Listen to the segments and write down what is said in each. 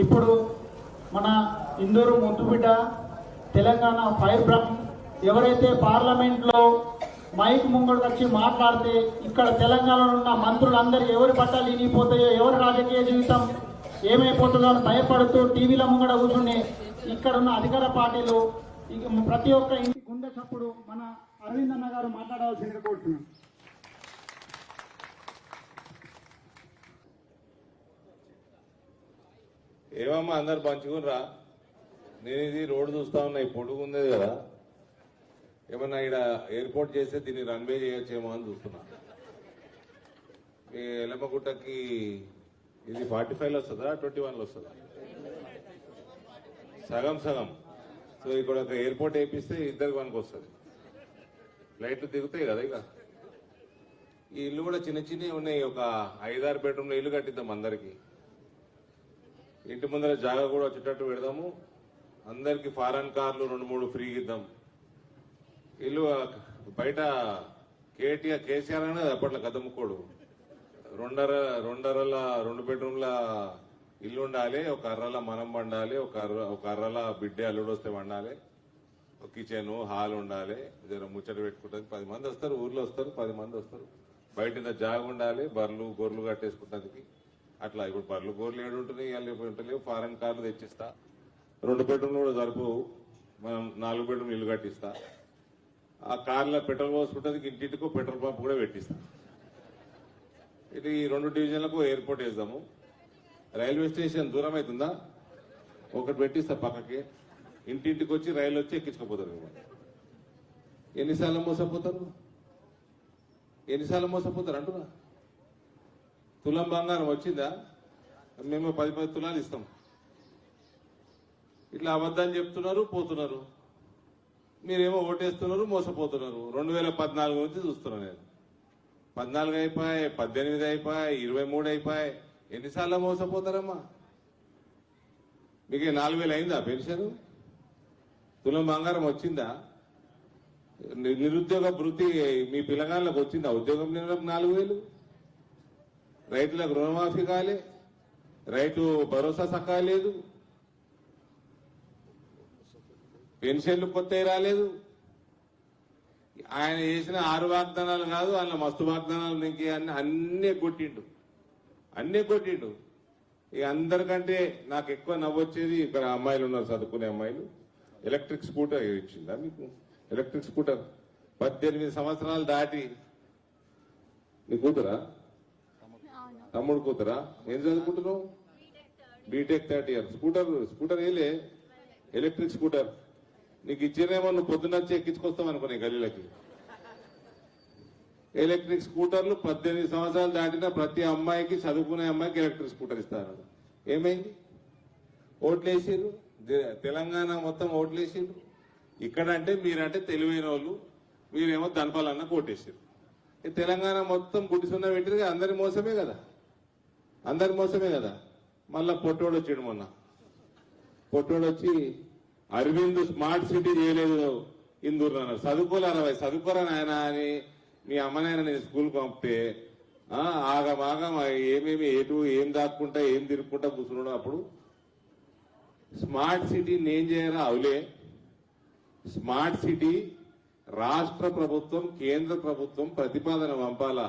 ఇప్పుడు మన ఇందూరు ముద్దుబిడ్డ తెలంగాణ ఫైర్ బ్రహ్మ ఎవరైతే పార్లమెంట్లో మైక్ ముంగడికి వచ్చి మాట్లాడితే ఇక్కడ తెలంగాణలో ఉన్న మంత్రులందరూ ఎవరి పట్టాలు ఇనిగిపోతాయో, ఎవరి రాజకీయ జీవితం ఏమైపోతుందో అని భయపడుతూ టీవీల ముంగడ కూర్చుని ఇక్కడ ఉన్న అధికార పార్టీలు ప్రతి ఒక్క ఇంటి గుండె చప్పుడు మన అరవింద్ అన్న గారు మాట్లాడవలసిందిగా కోరుతున్నాం. ఏమమ్మా అందరు పంచుకునిరా. నేను ఇది రోడ్డు చూస్తా ఉన్నా, ఈ పొడుగు ఉంది కదా, ఏమన్నా ఇక్కడ ఎయిర్పోర్ట్ చేస్తే దీన్ని రన్వే చేయొచ్చేమో అని చూస్తున్నా. మీ ఎలమగుట్టకి ఇది 45లో వస్తుందా 21లో వస్తుందా? సగం సగం. సో ఇక్కడ ఒక ఎయిర్పోర్ట్ వేపిస్తే ఇద్దరికి మనకు వస్తుంది, ఫ్లైట్లు దిగుతాయి కదా. ఇక ఈ ఇల్లు కూడా చిన్న చిన్నవి ఉన్నాయి, ఒక 5-6 బెడ్రూమ్ల ఇల్లు కట్టిద్దాం అందరికి. ఇంటి ముందర జాగా కూడా వచ్చేటట్టు పెడదాము. అందరికి ఫారెన్ కార్లు 2-3 ఫ్రీగా ఇద్దాం. ఇల్లు బయట కేసీఆర్ అనేది అప్పట్లో కదమ్ముకోడు 2 బెడ్రూమ్ల ఇల్లు ఉండాలి, ఒక అర్రల మనం వండాలి, ఒక అర్రల బిడ్డే అల్లుడు వస్తే వండాలి, ఒక కిచెన్ హాల్ ఉండాలి, ముచ్చట పెట్టుకుంటుంది. 10 మంది వస్తారు, ఊర్లో వస్తారు 10 మంది వస్తారు. బయట ఇంత జాగా ఉండాలి, బర్రెలు గొర్రెలు కట్టేసుకుంటానికి. అట్లా ఇప్పుడు బర్రెలు గొర్రెలు ఏడు ఉంటున్నాయి, ఉంటలేవు. ఫారెన్ కార్లు తెచ్చిస్తా. 2 బెడ్రూమ్లు కూడా సరిపోవు, మనం 4 బెడ్రూమ్ ఇల్లు కట్టిస్తా. ఆ కార్లో పెట్రోల్ పోసుకుంటుంది, ఇంటింటికో పెట్రోల్ పంప్ కూడా పెట్టిస్తా. ఇటు ఈ 2 డివిజన్లకు ఎయిర్పోర్ట్ వేద్దాము. రైల్వే స్టేషన్ దూరం అవుతుందా, ఒకటి పెట్టిస్తా పక్కకి. ఇంటింటికి వచ్చి రైలు వచ్చి ఎక్కించుకోపోతారు. ఎన్నిసార్లు మోసపోతారు అంటున్నా. తులం బంగారం వచ్చిందా? మేము 10 తులాలు ఇస్తాం. ఇట్లా అబద్ధాలు చెప్తున్నారు, పోతున్నారు. మీరేమో ఓటేస్తున్నారు, మోసపోతున్నారు. 2014 నుంచి చూస్తున్నా నేను. 14 అయిపోయాయి, 18 అయిపోయాయి, 23 అయిపోయాయి. ఎన్నిసార్లు మోసపోతారమ్మా? మీకు 4000 అయిందా పెన్షన్? తులం బంగారం వచ్చిందా? నిరుద్యోగ వృత్తి మీ పిల్లగాళ్ళకు వచ్చిందా? ఉద్యోగం 4000. రైతులకు రుణమాఫీ కాలే, రైతు భరోసా సక్కా లేదు, పెన్షన్లు కొత్తవి రాలేదు. ఆయన చేసిన 6 వాగ్దానాలు కాదు, ఆయన మస్తు వాగ్దానాలు ఇంకే అన్నీ కొట్టిండు. ఇక అందరికంటే నాకు ఎక్కువ నవ్వొచ్చేది, ఇక్కడ అమ్మాయిలు ఉన్నారు, చదువుకునే అమ్మాయిలు. ఎలక్ట్రిక్ స్కూటర్ ఇచ్చిందా మీకు? ఎలక్ట్రిక్ స్కూటర్ 18 సంవత్సరాలు దాటి. నీ కూతురా? తమ్ముడు కూతురా? ఏం చదువుకుంటున్నావు? BTech 3rd year. స్కూటర్ ఏలే, ఎలక్ట్రిక్ స్కూటర్ నీకు ఇచ్చినేమో, నువ్వు పొద్దున్నచ్చి ఎక్కించుకొస్తావు అనుకునే గల్లీలకి. ఎలక్ట్రిక్ స్కూటర్లు 18 సంవత్సరాలు దాటిన ప్రతి అమ్మాయికి, చదువుకునే అమ్మాయికి ఎలక్ట్రిక్ స్కూటర్ ఇస్తారు. ఏమైంది? ఓట్లేసిర్రు, తెలంగాణ మొత్తం ఓట్లేసిర్రు. ఇక్కడ అంటే మీరంటే తెలివైన వాళ్ళు, మీరేమో ధనపాలన్న కోటేసారు. తెలంగాణ మొత్తం గుడిసున్న పెట్టిన అందరి మోసమే కదా. మళ్ళా పొట్టోడు వచ్చాడు మొన్న. పొట్టోడు వచ్చి అరవింద్ స్మార్ట్ సిటీ చేయలేదు ఇందూరు అన్నారు. చదువుకోరా నాయన అని మీ అమ్మనాయన నేను స్కూల్కి పంపితే ఆగమాగం ఏమేమి ఏం దాక్కుంటా ఏం తిరుక్కుంటా కూర్చున్నాడు. అప్పుడు స్మార్ట్ సిటీ నేను చేయరా? అవులే, స్మార్ట్ సిటీ రాష్ట్ర ప్రభుత్వం, కేంద్ర ప్రభుత్వం ప్రతిపాదన పంపాలా.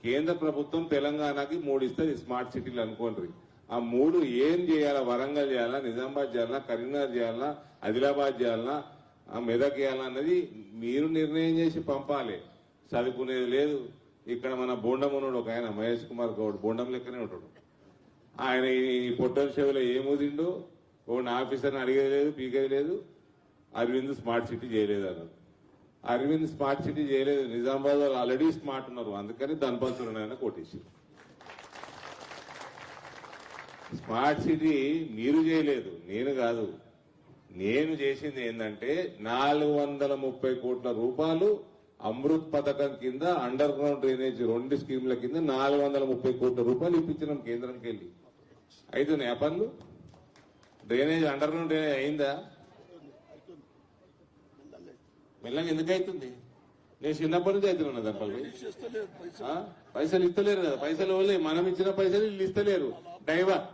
కేంద్ర ప్రభుత్వం తెలంగాణకి 3 ఇస్తుంది స్మార్ట్ సిటీలు అనుకోండి. ఆ 3 ఏం చేయాలా? వరంగల్ చేయాలా, నిజామాబాద్ చేయాలా, కరీంనగర్ చేయాలా, ఆదిలాబాద్ చేయాలా, మెదక్ చేయాలా అన్నది మీరు నిర్ణయం చేసి పంపాలి. చదువుకునేది లేదు. ఇక్కడ మన బోండం ఉన్నాడు ఒక ఆయన, మహేష్ కుమార్ గౌడ్, బోండం లెక్కనే ఉంటాడు. ఆయన ఈ పొట్టల చెవిలో ఏముదిండో ఓన్ ఆఫీసర్ని అడిగేది లేదు, పీకేది లేదు. అరవింద్ స్మార్ట్ సిటీ చేయలేదు అన్నారు. అరవింద్ స్మార్ట్ సిటీ చేయలేదు, నిజామాబాద్ వాళ్ళు ఆల్రెడీ స్మార్ట్ ఉన్నారు, అందుకని ధనపంతులైనా కోటేసి. స్మార్ట్ సిటీ మీరు చేయలేదు, నేను కాదు. నేను చేసింది ఏంటంటే 430 కోట్ల రూపాయలు అమృత్ పథకం కింద అండర్ గ్రౌండ్ డ్రైనేజ్ 2 స్కీమ్ల కింద 430 కోట్ల రూపాయలు ఇప్పించినాం కేంద్రంకి వెళ్ళి. అవుతున్నాయి ఆ పనులు? డ్రైనేజ్ అండర్ గ్రౌండ్ డ్రైనేజ్ అయిందా? మెల్లగా ఎందుకు అవుతుంది? నేను చిన్నప్పటి నుంచి అవుతున్నా దాని పనులు. పైసలు ఇస్తలేరు కదా, పైసలు వల్లే మనం ఇచ్చిన పైసలు వీళ్ళు ఇస్తలేరు.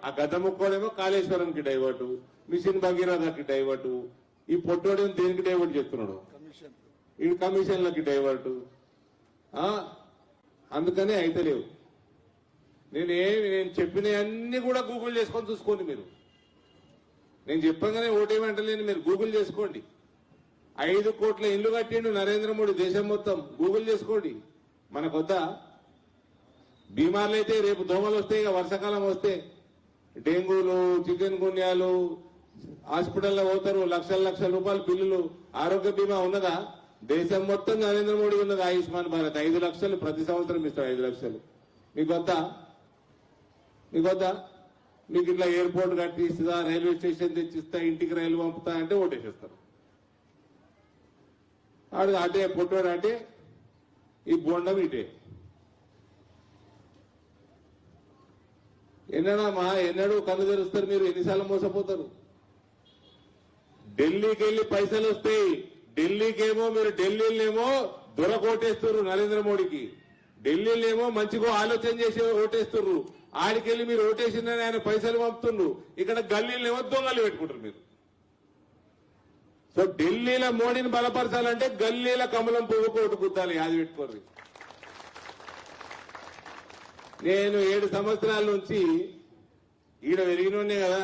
ఆ గద్ద ముక్కోడేమో కాళేశ్వరంకి డైవర్టు, మిషన్ భగీరథకి డైవర్టు, ఈ పొట్టోడేమో దేనికి డైవర్ట్ చేస్తున్నాడు, ఈ కమిషన్లకి డైవర్టు. అందుకనే అయితే లేవు. నేను చెప్పిన అన్ని కూడా గూగుల్ చేసుకొని చూసుకోండి మీరు. నేను చెప్పగానే ఓటేమంటలేను, మీరు గూగుల్ చేసుకోండి. 5 కోట్ల ఇల్లు కట్టిండు నరేంద్ర మోడీ దేశం మొత్తం, గూగుల్ చేసుకోండి. మనకొద్దా బీమార్లు అయితే రేపు దోమలు వస్తాయి, ఇక వర్షాకాలం వస్తే డెంగూలు, చికెన్ గున్యాలు, హాస్పిటల్లో పోతారు, లక్షల రూపాయల బిల్లులు. ఆరోగ్య బీమా ఉన్నదా? దేశం మొత్తం నరేంద్ర మోడీ ఉన్నది. ఆయుష్మాన్ భారత్ 5 లక్షలు ప్రతి సంవత్సరం ఇస్తారు. 5 లక్షలు మీకొద్దా? మీకు ఇట్లా ఎయిర్పోర్ట్ కట్టిస్తా, రైల్వే స్టేషన్ తెచ్చిస్తా, ఇంటికి రైలు పంపుతా అంటే ఓటేసేస్తారు. ఆడు అటే పొట్టోడు అంటే ఈ బొండం ఇటే. ఎన్నడూ కన్ను తెరుస్తారు మీరు, ఎన్నిసార్లు మోసపోతారు. ఢిల్లీకి వెళ్ళి పైసలు వస్తాయి, ఢిల్లీకేమో మీరు ఢిల్లీనేమో దొరకోటేస్తున్నారు నరేంద్ర మోడీకి, ఢిల్లీనేమో మంచిగా ఆలోచన చేసి ఓటేస్తున్నారు. ఆడికెళ్ళి మీరు ఓటేసిందని ఆయన పైసలు పంపుతుండ్రు, ఇక్కడ గల్లీలేమో దొంగలు పెట్టుకుంటారు మీరు. సో ఢిల్లీలో మోడీని బలపరచాలంటే గల్లీల కమలం పువ్వు కోటు గుద్దాలి, అది పెట్టుకోరు. నేను 7 సంవత్సరాల నుంచి ఈడ పెరిగినోడ్నే కదా,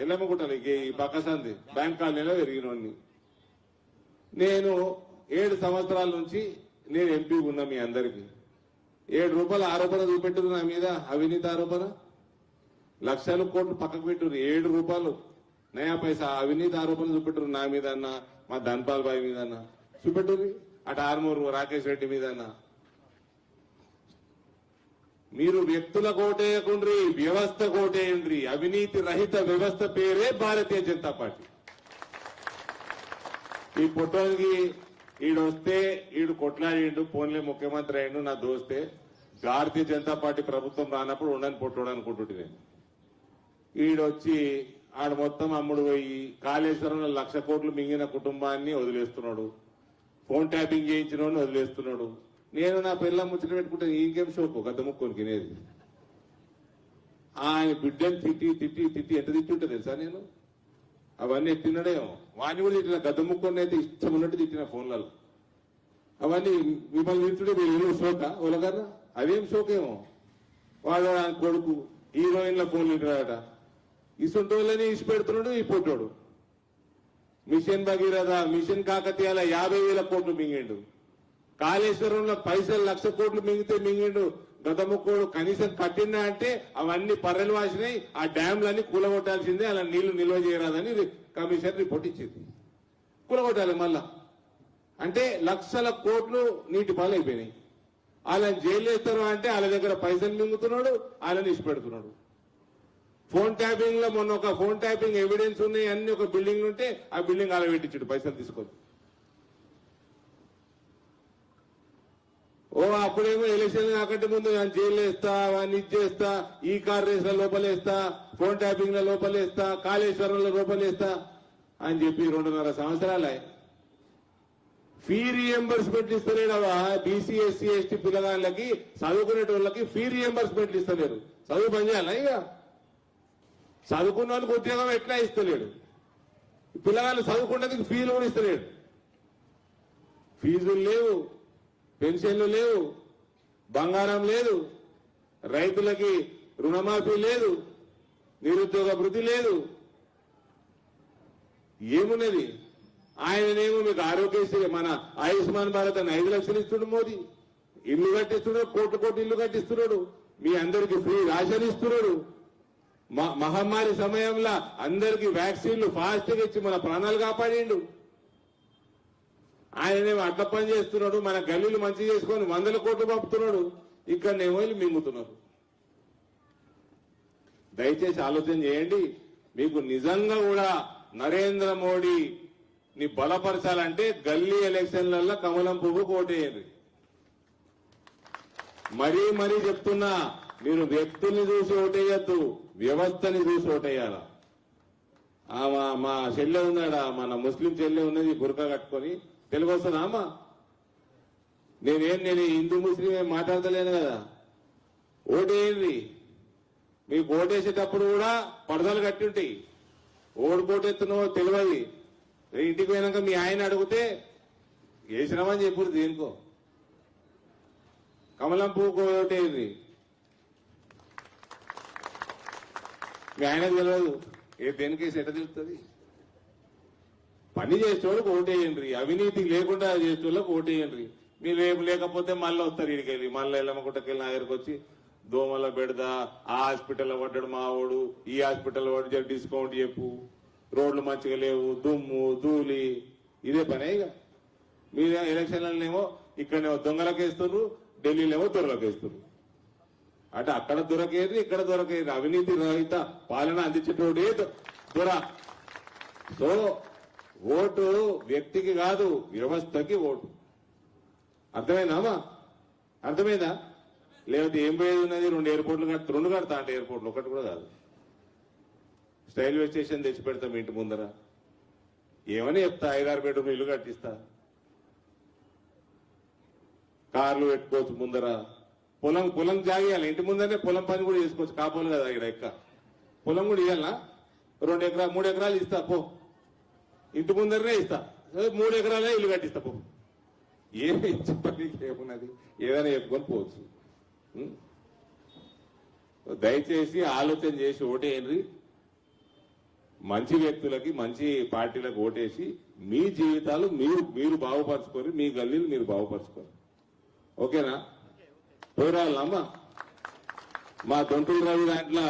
ఎల్లమ్మగుట్టలు ఈ పక్కసంది బ్యాంక్ కాలనీలో పెరిగినోడ్ని. నేను 7 సంవత్సరాల నుంచి నేను ఎంపీ ఉన్నా. మీ అందరికీ 7 రూపాయల ఆరోపణ చూపెట్టురు నా మీద, అవినీతి ఆరోపణ. లక్షల కోట్లు పక్కకు పెట్టురు, 7 రూపాయలు నయా పైసా అవినీతి ఆరోపణ చూపెట్టురు నా మీద అన్న, మా ధన్పాల్ బాయ్ మీద అన్న చూపెట్టుర్రి, అటు ఆర్మూరు రాకేష్ రెడ్డి మీద అన్న. మీరు వ్యక్తుల కోటేయకుండ్రి, వ్యవస్థ కోటేయండ్రి. అవినీతి రహిత వ్యవస్థ పేరే భారతీయ జనతా పార్టీ. ఈ పొట్టానికి ఈడొస్తే ఈడు కొట్లాడిండు, పోన్లే ముఖ్యమంత్రి అయిండు నా దోస్తే. భారతీయ జనతా పార్టీ ప్రభుత్వం రానప్పుడు ఉండని పొట్టోడు అనుకుంటుంటే నేను. ఈడొచ్చి ఆడు మొత్తం అమ్ముడు పోయి కాళేశ్వరంలో 1,00,000 కోట్లు మింగిన కుటుంబాన్ని వదిలేస్తున్నాడు, ఫోన్ ట్యాపింగ్ చేయించిన వదిలేస్తున్నాడు. నేను నా పిల్లల ముచ్చట పెట్టుకుంటే ఇంకేం షోకు గద్ద ముక్కొని తినేది. ఆయన బిడ్డని తిట్టి ఎంత తిట్టుంటే తెలుసా నేను. అవన్నీ ఎత్తినడేమో, వాడిని కూడా తిట్టిన, గద్ద ముక్కొని అయితే ఇష్టం ఉన్నట్టు తిట్టిన ఫోన్లలో. అవన్నీ మిమ్మల్ని తిట్టుడే మీరు షోకా ఒలగారు, అదేం షోకేమో. వాడు ఆయన కొడుకు హీరోయిన్ల ఫోన్లు తింటాడట, ఇసుంటి వాళ్ళని ఇసి పెడుతున్నాడు ఈ పొట్టోడు. మిషన్ భగీరథ, మిషన్ కాకతీయాల 50,000 కోట్లు మింగిండు. కాళేశ్వరంలో పైసలు 1,00,000 కోట్లు మింగిండు గతముక్కోడు. కనీసం కట్టినా అంటే అవన్నీ పర్రెలు వాసినాయి, ఆ డ్యాంలన్నీ కూలగొట్టాల్సిందే, అలా నీళ్లు నిల్వ చేయరాదని కమిషన్ రిపోర్ట్ ఇచ్చింది. కూలగొట్టాలి మళ్ళా అంటే 1,00,000 కోట్లు నీటి పాలు అయిపోయినాయి. వాళ్ళని జైలు వేస్తారు అంటే వాళ్ళ దగ్గర పైసలు మింగుతున్నాడు, వాళ్ళని ఇష్టపెడుతున్నాడు. ఫోన్ ట్యాపింగ్ లో మొన్న ఒక ఫోన్ ట్యాపింగ్ ఎవిడెన్స్ ఉన్నాయి, అన్ని ఒక బిల్డింగ్ ఉంటే ఆ బిల్డింగ్ అలా పెట్టించాడు పైసలు తీసుకొని. అప్పుడేమో ఎలక్షన్ కాకంటే ముందు జైలు వేస్తా, వాడిని ఇచ్చేస్తా, ఈ కార్ రేస్ల లోపలేస్తా, ఫోన్ ట్యాపింగ్ లో లోపలేస్తా, కాళేశ్వరంలో లోపలేస్తా అని చెప్పి 2.5 సంవత్సరాలే. ఫీ రీఎంబర్స్మెంట్ ఇస్తలేడవా బీసీ ఎస్సీ ఎస్టీ పిల్లగాళ్ళకి, చదువుకునేటోళ్ళకి ఫీ రీఎంబర్స్మెంట్లు ఇస్తలేరు. చదువు పని చేయాలా? ఇక చదువుకున్న వాళ్ళకి ఉద్యోగం ఎట్లా ఇస్తలేడు. పిల్లగాళ్ళు చదువుకునేందుకు ఫీజులు కూడా ఇస్తలేడు. ఫీజులు లేవు, పెన్షన్లు లేవు, బంగారం లేదు, రైతులకి రుణమాఫీ లేదు, నిరుద్యోగ భృతి లేదు. ఏమున్నది? ఆయననేమో మీకు ఆరోగ్యశ్రీ, మన ఆయుష్మాన్ భారత్ అని 5 లక్షలు ఇస్తున్నాడు మోదీ. ఇల్లు కట్టిస్తున్నాడు, కోట్లు ఇల్లు కట్టిస్తున్నాడు, మీ అందరికి ఫ్రీ రేషన్ ఇస్తున్నాడు. మహమ్మారి సమయంలో అందరికి వ్యాక్సిన్లు ఫాస్ట్ గా ఇచ్చి మన ప్రాణాలు కాపాడిండు. ఆయననేమో అడ్డ పని చేస్తున్నాడు, మన గల్లీలు మంచి చేసుకొని 100 కోట్లు పంపుతున్నాడు, ఇక్కడనేమో మింగుతున్నారు. దయచేసి ఆలోచన చేయండి. మీకు నిజంగా కూడా నరేంద్ర మోడీని బలపరచాలంటే గల్లీ ఎలక్షన్లలో కమలం పువ్వు కోటేయండి. మరీ చెప్తున్నా, మీరు వ్యక్తుల్ని చూసి ఓటేయద్దు, వ్యవస్థని చూసి ఓటేయాల. మా చెల్లె ఉన్నాడా, మన ముస్లిం చెల్లె ఉన్నది బురకా కట్టుకొని, తెలుగు వస్తుందా అమ్మా? నేను హిందూ ముస్లిం ఏం మాట్లాడతలేను కదా. ఓటేయండి. మీకు ఓటేసేటప్పుడు కూడా పడదలు కట్టి ఉంటాయి. ఓడిపోటెత్తున్నావో తెలియదు. ఇంటికి పోయినాక మీ ఆయన అడిగితే వేసినామని చెప్పు దేనికో. కమలం పువ్వుకు ఓటేయండి. మీ ఆయనకు తెలియదు దేనికేసి ఎట్ట తెలుస్తుంది. పని చేసేవాళ్ళకి ఓటేయండి. అవినీతి లేకుండా చేసేవాళ్ళకి ఓటేయండి. మీరు రేపు లేకపోతే మళ్ళీ వస్తారు ఇడికెళ్ళి. మళ్ళీ ఎల్లమ్మగుట్టకెళ్ళి నా దగ్గరకు వచ్చి దోమల బెడద, ఆ హాస్పిటల్లో పడ్డాడు మావాడు, ఈ హాస్పిటల్లో పడ్డాడు, డిస్కౌంట్ చెప్పు, రోడ్లు మంచిగా లేవు, దుమ్ము ధూళి, ఇదే పనే. ఇక మీరు ఎలక్షన్లనేమో ఇక్కడనేమో దొంగలకేస్తున్నారు, ఢిల్లీలోనేమో దొరలకేస్తున్నారు. అంటే అక్కడ దొరకేది, ఇక్కడ దొరకేది. అవినీతి రహిత పాలన అందించేటోడే దొర. సో ఓటు వ్యక్తికి కాదు, వ్యవస్థకి ఓటు. అర్థమైందామా? అర్థమైందా? లేకపోతే ఏం పోయేది ఉన్నది? 2 ఎయిర్పోర్ట్లు రెండు కడతా అంటే ఎయిర్పోర్ట్లు ఒకటి కూడా కాదు. రైల్వే స్టేషన్ తెచ్చి పెడతాం ఇంటి ముందర. ఏమని చెప్తా? 5-6 బెడ్రూమ్ ఇల్లు కట్టిస్తా. కార్లు పెట్టుకోవచ్చు ముందర. పొలం జాగేయాలి ఇంటి ముందరనే. పొలం పని కూడా చేసుకోవచ్చు. కాపోలు కదా ఇక్కడ ఎక్క. పొలం కూడా ఇవ్వాలనా? 2 ఎకరాలు 3 ఎకరాలు ఇస్తా పో. ఇంటి ముందరనే ఇస్తా. 3 ఎకరాలే ఇల్లు కట్టిస్తా పో. ఏమి చెప్పని ఏమున్నది? ఏదైనా చెప్పుకొని పోవచ్చు. దయచేసి ఆలోచన చేసి ఓటేయండి. మంచి వ్యక్తులకి, మంచి పార్టీలకు ఓటేసి మీ జీవితాలు మీరు బాగుపరచుకొని, మీ గల్లీలు మీరు బాగుపరచుకోరు. ఓకేనా? పోరాళ్ళమ్మా. మా దొంతులు రవి దాంట్లో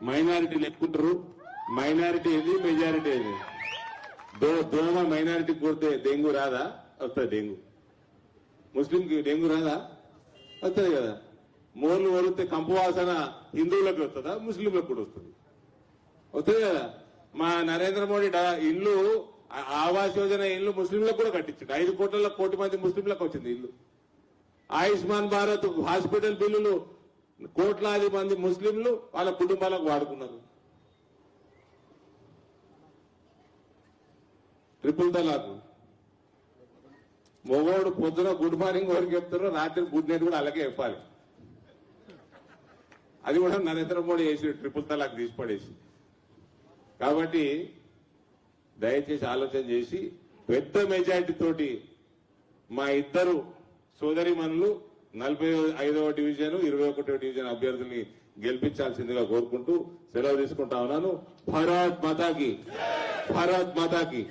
మైనారిటీలు ఎక్కుంటారు. మైనారిటీ ఏది, మెజారిటీ ఏది? దోమ మైనారిటీ కొడితే డెంగ్యూ రాదా? వస్తుంది డెంగ్యూ. ముస్లింకి డెంగ్యూ రాదా? వస్తుంది కదా. మోర్లు వరితే కంపు వాసన హిందువులకు వస్తుందా? ముస్లింలకు కూడా వస్తుంది. వస్తుంది కదా. మా నరేంద్ర మోడీ ఇల్లు, ఆవాస్ యోజన ఇల్లు ముస్లింలకు కూడా కట్టించింది. 5 కోట్ల మంది ముస్లింలకు వచ్చింది ఇల్లు. ఆయుష్మాన్ భారత్ హాస్పిటల్ బిల్లులు కోట్లాది మంది ముస్లింలు వాళ్ళ కుటుంబాలకు వాడుకున్నారు. ట్రిపుల్ తలాక్. మొగోడు పొద్దున గుడ్ మార్నింగ్ ఎవరికి చెప్తారో రాత్రి గుడ్ నైట్ కూడా అలాగే చెప్పాలి. అది కూడా నరేంద్ర మోడీ చేసి ట్రిపుల్ తలాక్ తీసి పడేసి. కాబట్టి దయచేసి ఆలోచన చేసి పెద్ద మెజారిటీ తోటి మా ఇద్దరు సోదరిమణులు 45వ డివిజన్ 21వ డివిజన్ అభ్యర్థుల్ని గెలిపించాల్సిందిగా కోరుకుంటూ సెలవు తీసుకుంటా ఉన్నాను. భారత్ మాతాకి, భారత్ మాతాకి.